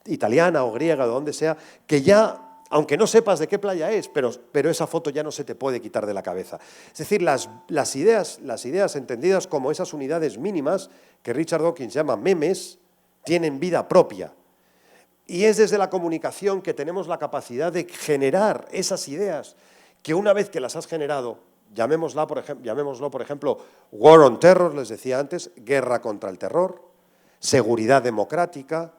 italiana o griega, de donde sea, que ya, aunque no sepas de qué playa es, pero esa foto ya no se te puede quitar de la cabeza. Es decir, las ideas entendidas como esas unidades mínimas, que Richard Dawkins llama memes, tienen vida propia. Y es desde la comunicación que tenemos la capacidad de generar esas ideas, que una vez que las has generado, llamémoslo, por ejemplo, War on Terror, les decía antes, guerra contra el terror, seguridad democrática,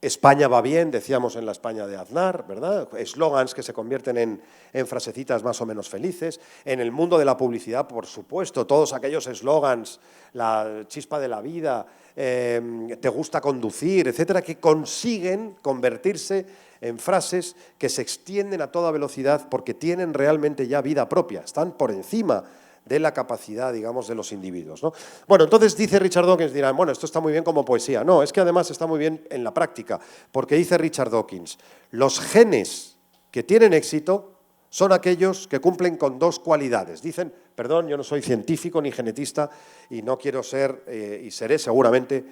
España va bien, decíamos en la España de Aznar, ¿verdad? Eslogans que se convierten en frasecitas más o menos felices. En el mundo de la publicidad, por supuesto, todos aquellos eslogans, la chispa de la vida, te gusta conducir, etcétera, que consiguen convertirse en frases que se extienden a toda velocidad porque tienen realmente ya vida propia, están por encima de la capacidad, digamos, de los individuos, ¿no? Bueno, entonces dice Richard Dawkins, dirán, bueno, esto está muy bien como poesía. No, es que además está muy bien en la práctica, porque dice Richard Dawkins, los genes que tienen éxito son aquellos que cumplen con dos cualidades. Dicen, perdón, yo no soy científico ni genetista y no quiero ser, y seré seguramente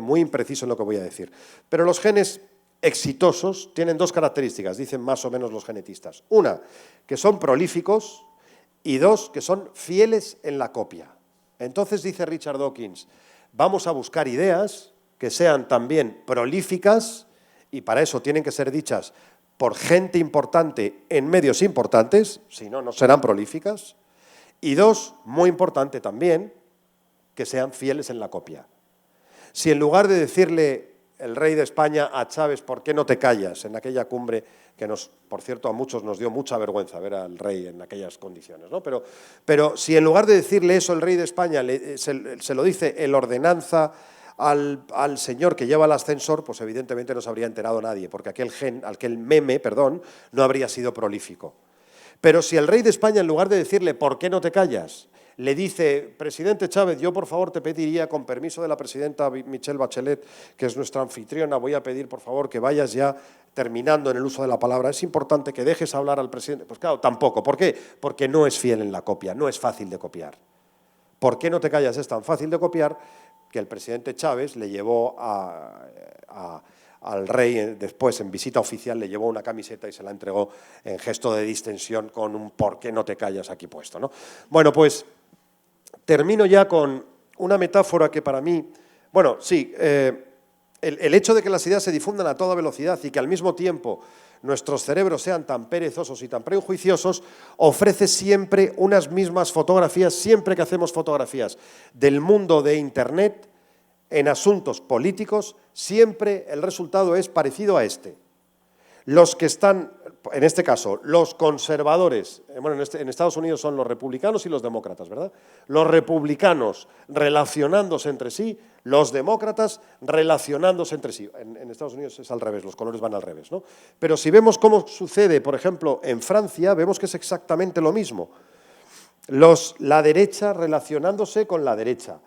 muy impreciso en lo que voy a decir. Pero los genes exitosos tienen dos características, dicen más o menos los genetistas. Una, que son prolíficos, y dos, que son fieles en la copia. Entonces, dice Richard Dawkins, vamos a buscar ideas que sean también prolíficas, y para eso tienen que ser dichas por gente importante en medios importantes, si no, no serán prolíficas. Y dos, muy importante también, que sean fieles en la copia. Si en lugar de decirle el rey de España a Chávez, ¿por qué no te callas?, en aquella cumbre que por cierto, a muchos nos dio mucha vergüenza ver al rey en aquellas condiciones, ¿no? Pero si en lugar de decirle eso el rey de España se lo dice el ordenanza al señor que lleva el ascensor, pues evidentemente no se habría enterado nadie, porque aquel meme, no habría sido prolífico. Pero si el rey de España, en lugar de decirle ¿por qué no te callas?, le dice, presidente Chávez, yo por favor te pediría, con permiso de la presidenta Michelle Bachelet, que es nuestra anfitriona, voy a pedir por favor que vayas ya terminando en el uso de la palabra, es importante que dejes hablar al presidente. Pues claro, tampoco. ¿Por qué? Porque no es fiel en la copia, no es fácil de copiar. ¿Por qué no te callas? Es tan fácil de copiar que el presidente Chávez le llevó al rey, después en visita oficial, le llevó una camiseta y se la entregó en gesto de distensión con un ¿por qué no te callas?, aquí puesto, ¿no? Bueno, pues termino ya con una metáfora que para mí, bueno, sí, el hecho de que las ideas se difundan a toda velocidad y que al mismo tiempo nuestros cerebros sean tan perezosos y tan prejuiciosos, ofrece siempre unas mismas fotografías, siempre que hacemos fotografías del mundo de Internet en asuntos políticos, siempre el resultado es parecido a este. Los que están, en este caso, los conservadores, bueno, en Estados Unidos son los republicanos y los demócratas, ¿verdad? Los republicanos relacionándose entre sí, los demócratas relacionándose entre sí. En Estados Unidos es al revés, los colores van al revés, ¿no? Pero si vemos cómo sucede, por ejemplo, en Francia, vemos que es exactamente lo mismo. La derecha relacionándose con la derecha.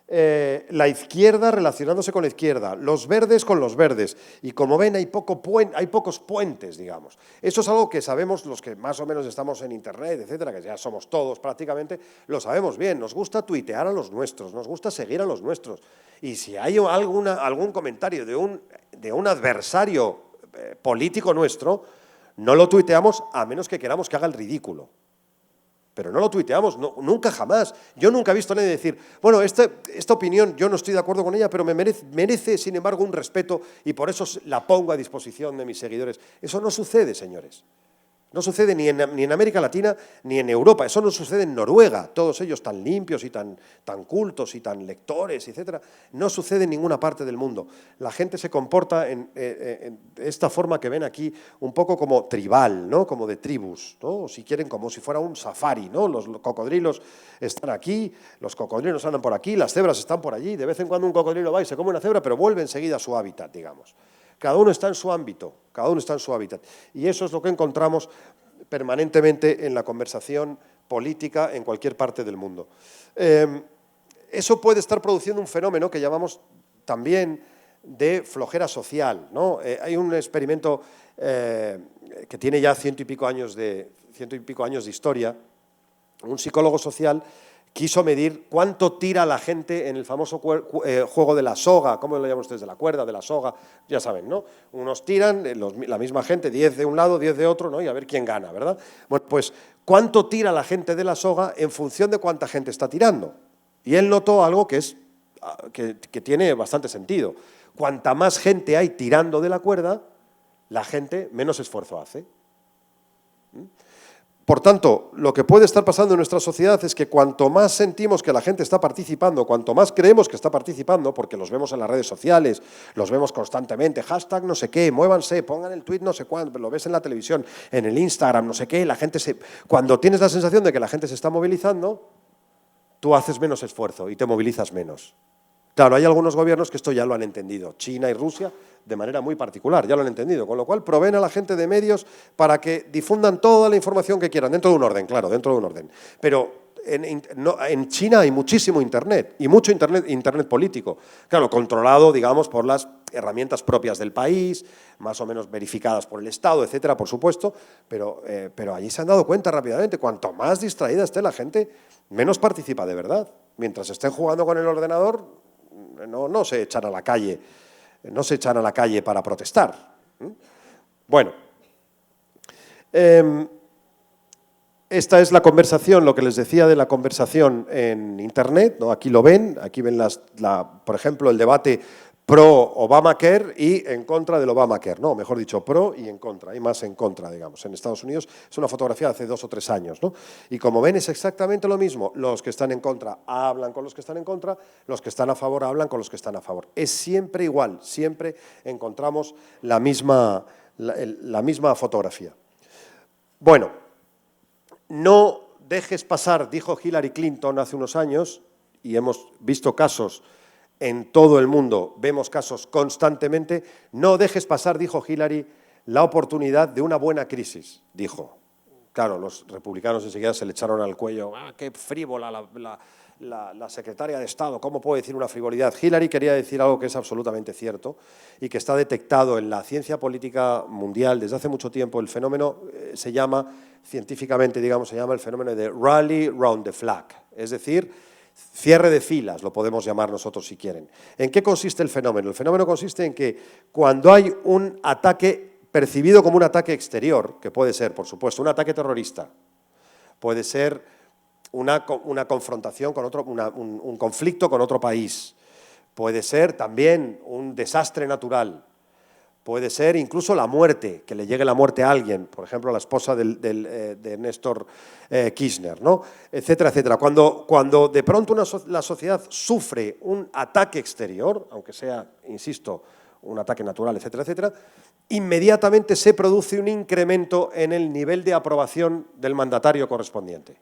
La izquierda relacionándose con la izquierda, los verdes con los verdes, y como ven hay pocos puentes, digamos. Eso es algo que sabemos los que más o menos estamos en Internet, etcétera, que ya somos todos prácticamente, lo sabemos bien. Nos gusta tuitear a los nuestros, nos gusta seguir a los nuestros, y si hay algún comentario de un adversario político nuestro, no lo tuiteamos a menos que queramos que haga el ridículo. Pero no lo tuiteamos, nunca jamás. Yo nunca he visto a nadie decir, bueno, esta opinión yo no estoy de acuerdo con ella, pero me merece, sin embargo, un respeto y por eso la pongo a disposición de mis seguidores. Eso no sucede, señores. No sucede ni en América Latina ni en Europa. Eso no sucede en Noruega. Todos ellos tan limpios y tan cultos y tan lectores, etcétera. No sucede en ninguna parte del mundo. La gente se comporta en esta forma que ven aquí, un poco como tribal, ¿no? Como de tribus, ¿no? O si quieren, como si fuera un safari, ¿no? Los cocodrilos están aquí, los cocodrilos andan por aquí, las cebras están por allí. De vez en cuando un cocodrilo va y se come una cebra, pero vuelve enseguida a su hábitat, digamos. Cada uno está en su ámbito, cada uno está en su hábitat. Y eso es lo que encontramos permanentemente en la conversación política en cualquier parte del mundo. Eso puede estar produciendo un fenómeno que llamamos también de flojera social, ¿no? Hay un experimento que tiene ya ciento y pico años de historia. Un psicólogo social quiso medir cuánto tira la gente en el famoso juego de la soga. ¿Cómo lo llaman ustedes? De la cuerda, de la soga, ya saben, ¿no? Unos tiran, la misma gente, 10 de un lado, 10 de otro, ¿no? Y a ver quién gana, ¿verdad? Bueno, pues, ¿cuánto tira la gente de la soga en función de cuánta gente está tirando? Y él notó algo que tiene bastante sentido. Cuanta más gente hay tirando de la cuerda, la gente menos esfuerzo hace. Por tanto, lo que puede estar pasando en nuestra sociedad es que cuanto más sentimos que la gente está participando, cuanto más creemos que está participando, porque los vemos en las redes sociales, los vemos constantemente, hashtag no sé qué, muévanse, pongan el tuit no sé cuándo, lo ves en la televisión, en el Instagram, no sé qué, cuando tienes la sensación de que la gente se está movilizando, tú haces menos esfuerzo y te movilizas menos. Claro, hay algunos gobiernos que esto ya lo han entendido. China y Rusia, de manera muy particular, ya lo han entendido. Con lo cual, proveen a la gente de medios para que difundan toda la información que quieran, dentro de un orden, claro, dentro de un orden. Pero en China hay muchísimo Internet, y mucho Internet político. Claro, controlado, digamos, por las herramientas propias del país, más o menos verificadas por el Estado, etcétera, por supuesto, pero allí se han dado cuenta rápidamente. Cuanto más distraída esté la gente, menos participa de verdad. Mientras estén jugando con el ordenador, no se echan a la calle, para protestar. Bueno, esta es la conversación, lo que les decía de la conversación en Internet, ¿no? Aquí lo ven, aquí ven por ejemplo, el debate pro Obamacare y en contra del Obamacare, no, mejor dicho, pro y en contra, hay más en contra, digamos. En Estados Unidos es una fotografía de hace 2 o 3 años, ¿no? Y como ven es exactamente lo mismo, los que están en contra hablan con los que están en contra, los que están a favor hablan con los que están a favor. Es siempre igual, siempre encontramos la misma fotografía. Bueno, no dejes pasar, dijo Hillary Clinton hace unos años, y hemos visto casos en todo el mundo, vemos casos constantemente, no dejes pasar, dijo Hillary, la oportunidad de una buena crisis, dijo. Claro, los republicanos enseguida se le echaron al cuello, qué frívola la secretaria de Estado, ¿cómo puede decir una frivolidad? Hillary quería decir algo que es absolutamente cierto y que está detectado en la ciencia política mundial desde hace mucho tiempo. El fenómeno se llama, científicamente, digamos, se llama el fenómeno de rally round the flag, es decir, cierre de filas, lo podemos llamar nosotros si quieren. ¿En qué consiste el fenómeno? El fenómeno consiste en que cuando hay un ataque percibido como un ataque exterior, que puede ser, por supuesto, un ataque terrorista, puede ser una confrontación con otro, un conflicto con otro país, puede ser también un desastre natural, puede ser incluso la muerte, que le llegue la muerte a alguien, por ejemplo, a la esposa de Néstor Kirchner, ¿no? Etcétera, etcétera. Cuando de pronto la sociedad sufre un ataque exterior, aunque sea, insisto, un ataque natural, etcétera, etcétera, inmediatamente se produce un incremento en el nivel de aprobación del mandatario correspondiente.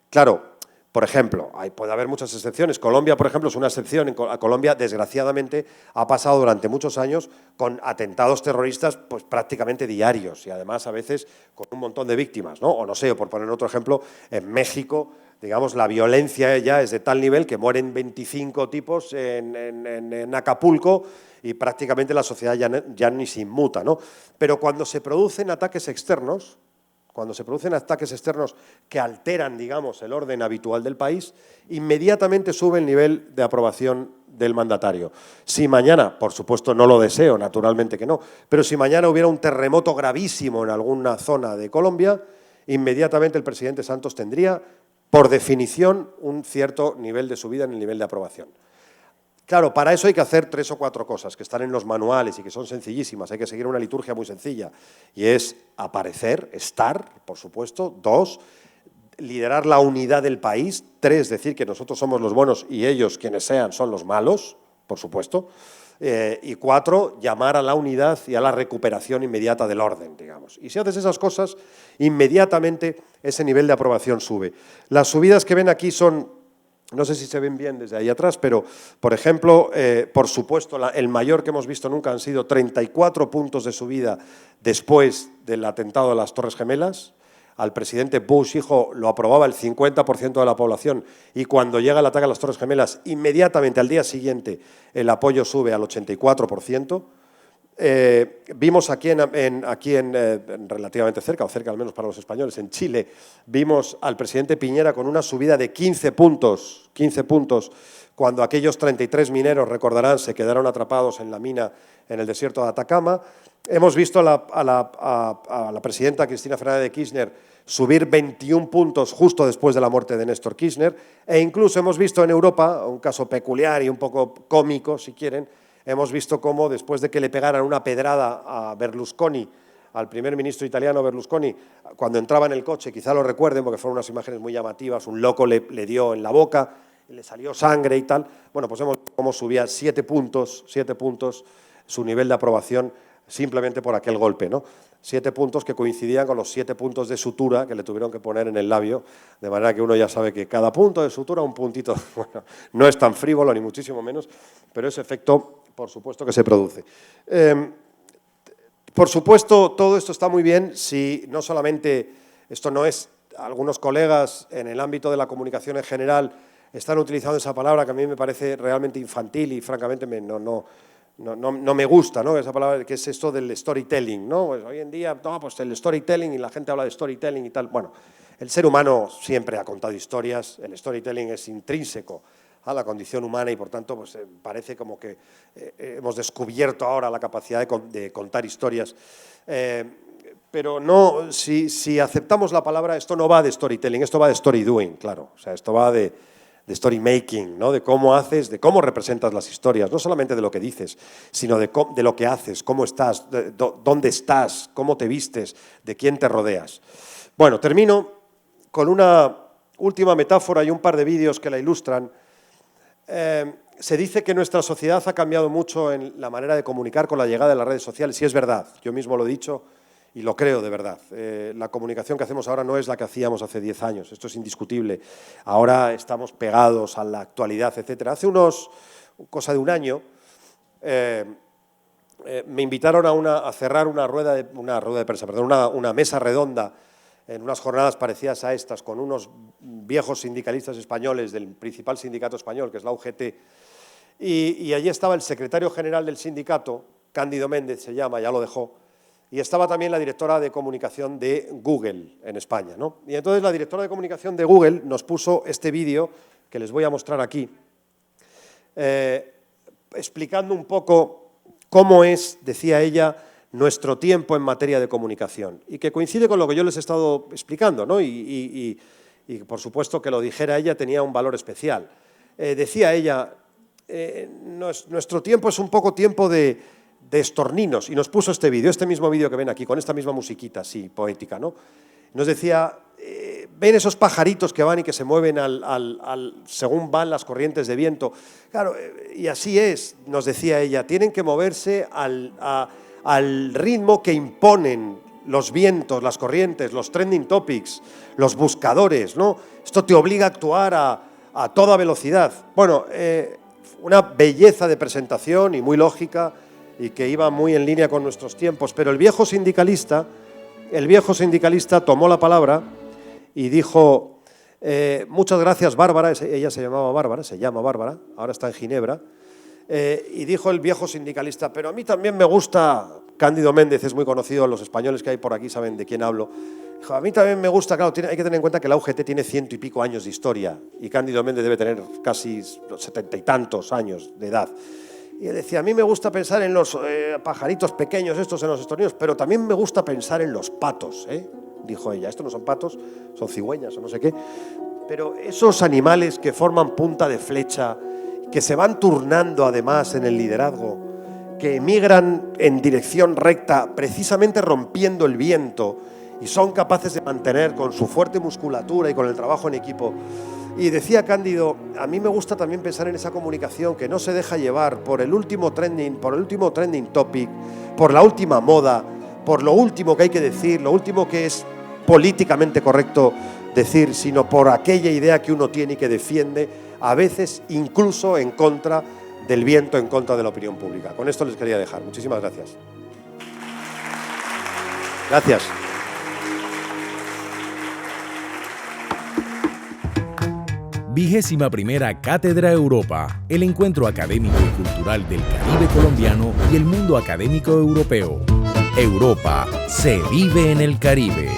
Claro, por ejemplo, puede haber muchas excepciones. Colombia, por ejemplo, es una excepción. Colombia, desgraciadamente, ha pasado durante muchos años con atentados terroristas pues, prácticamente diarios y además a veces con un montón de víctimas, ¿no? O no sé, por poner otro ejemplo, en México, digamos, la violencia ya es de tal nivel que mueren 25 tipos en Acapulco y prácticamente la sociedad ya ni se inmuta, ¿no? Pero cuando se producen ataques externos, que alteran, digamos, el orden habitual del país, inmediatamente sube el nivel de aprobación del mandatario. Si mañana, por supuesto no lo deseo, naturalmente que no, pero si mañana hubiera un terremoto gravísimo en alguna zona de Colombia, inmediatamente el presidente Santos tendría, por definición, un cierto nivel de subida en el nivel de aprobación. Claro, para eso hay que hacer 3 o 4 cosas que están en los manuales y que son sencillísimas. Hay que seguir una liturgia muy sencilla y es aparecer, estar, por supuesto. 2, liderar la unidad del país. 3, decir que nosotros somos los buenos y ellos, quienes sean, son los malos, por supuesto. Y 4, llamar a la unidad y a la recuperación inmediata del orden, digamos. Y si haces esas cosas, inmediatamente ese nivel de aprobación sube. Las subidas que ven aquí son... No sé si se ven bien desde ahí atrás, pero, por ejemplo, por supuesto, el mayor que hemos visto nunca han sido 34 puntos de subida después del atentado de las Torres Gemelas. Al presidente Bush, hijo, lo aprobaba el 50% de la población y cuando llega el ataque a las Torres Gemelas, inmediatamente al día siguiente el apoyo sube al 84%. Vimos aquí relativamente cerca, o cerca al menos para los españoles, en Chile, vimos al presidente Piñera con una subida de 15 puntos, cuando aquellos 33 mineros, recordarán, se quedaron atrapados en la mina en el desierto de Atacama. Hemos visto a la presidenta Cristina Fernández de Kirchner subir 21 puntos justo después de la muerte de Néstor Kirchner, e incluso hemos visto en Europa, un caso peculiar y un poco cómico, si quieren, hemos visto cómo después de que le pegaran una pedrada a Berlusconi, al primer ministro italiano Berlusconi, cuando entraba en el coche, quizá lo recuerden porque fueron unas imágenes muy llamativas, un loco le dio en la boca, le salió sangre y tal. Bueno, pues hemos visto cómo subía 7 puntos su nivel de aprobación simplemente por aquel golpe, ¿no? 7 puntos que coincidían con los 7 puntos de sutura que le tuvieron que poner en el labio, de manera que uno ya sabe que cada punto de sutura, un puntito, bueno, no es tan frívolo ni muchísimo menos, pero ese efecto, por supuesto que se produce. Por supuesto, todo esto está muy bien si no solamente, esto no es, algunos colegas en el ámbito de la comunicación en general están utilizando esa palabra que a mí me parece realmente infantil y francamente no me gusta, ¿no? Esa palabra que es esto del storytelling, ¿no? Pues hoy en día, no, pues el storytelling y la gente habla de storytelling y tal. Bueno, el ser humano siempre ha contado historias, el storytelling es intrínseco a la condición humana y por tanto pues, parece como que hemos descubierto ahora la capacidad de contar historias. Pero no, si aceptamos la palabra, esto no va de storytelling, esto va de story doing, claro. O sea, esto va de de story making, ¿no? De cómo haces, de cómo representas las historias, no solamente de lo que dices, sino de lo que haces, cómo estás, dónde estás, cómo te vistes, de quién te rodeas. Bueno, termino con una última metáfora y un par de vídeos que la ilustran. Se dice que nuestra sociedad ha cambiado mucho en la manera de comunicar con la llegada de las redes sociales, y es verdad, yo mismo lo he dicho y lo creo de verdad. La comunicación que hacemos ahora no es la que hacíamos hace 10 años, esto es indiscutible. Ahora estamos pegados a la actualidad, etc. Hace cosa de un año, me invitaron a cerrar una mesa redonda en unas jornadas parecidas a estas, con unos viejos sindicalistas españoles del principal sindicato español, que es la UGT, y allí estaba el secretario general del sindicato, Cándido Méndez se llama, ya lo dejó, y estaba también la directora de comunicación de Google en España, ¿no? Y entonces la directora de comunicación de Google nos puso este vídeo que les voy a mostrar aquí, explicando un poco cómo es, decía ella, nuestro tiempo en materia de comunicación, y que coincide con lo que yo les he estado explicando, ¿no? Y por supuesto que lo dijera ella tenía un valor especial. Decía ella, nuestro tiempo es un poco tiempo de estorninos, y nos puso este mismo vídeo que ven aquí, con esta misma musiquita así poética, ¿no? Nos decía, ven esos pajaritos que van y que se mueven según van las corrientes de viento. Claro, y así es, nos decía ella, tienen que moverse al ritmo que imponen los vientos, las corrientes, los trending topics, los buscadores, ¿no? Esto te obliga a actuar a toda velocidad. Bueno, una belleza de presentación y muy lógica, y que iba muy en línea con nuestros tiempos, pero el viejo sindicalista tomó la palabra y dijo, muchas gracias Bárbara, ella se llama Bárbara, ahora está en Ginebra, y dijo el viejo sindicalista, pero a mí también me gusta, Cándido Méndez es muy conocido, los españoles que hay por aquí saben de quién hablo, dijo, a mí también me gusta, claro, hay que tener en cuenta que la UGT tiene 100 y pico años de historia, y Cándido Méndez debe tener casi 70 y tantos años de edad. Y él decía, a mí me gusta pensar en los pajaritos pequeños estos, en los estorninos, pero también me gusta pensar en los patos, dijo ella. Estos no son patos, son cigüeñas o no sé qué. Pero esos animales que forman punta de flecha, que se van turnando además en el liderazgo, que emigran en dirección recta, precisamente rompiendo el viento, y son capaces de mantener con su fuerte musculatura y con el trabajo en equipo. Y decía Cándido, a mí me gusta también pensar en esa comunicación que no se deja llevar por el último trending topic, por la última moda, por lo último que hay que decir, lo último que es políticamente correcto decir, sino por aquella idea que uno tiene y que defiende, a veces incluso en contra del viento, en contra de la opinión pública. Con esto les quería dejar. Muchísimas gracias. Gracias. XXI Cátedra Europa, el encuentro académico y cultural del Caribe colombiano y el mundo académico europeo. Europa se vive en el Caribe.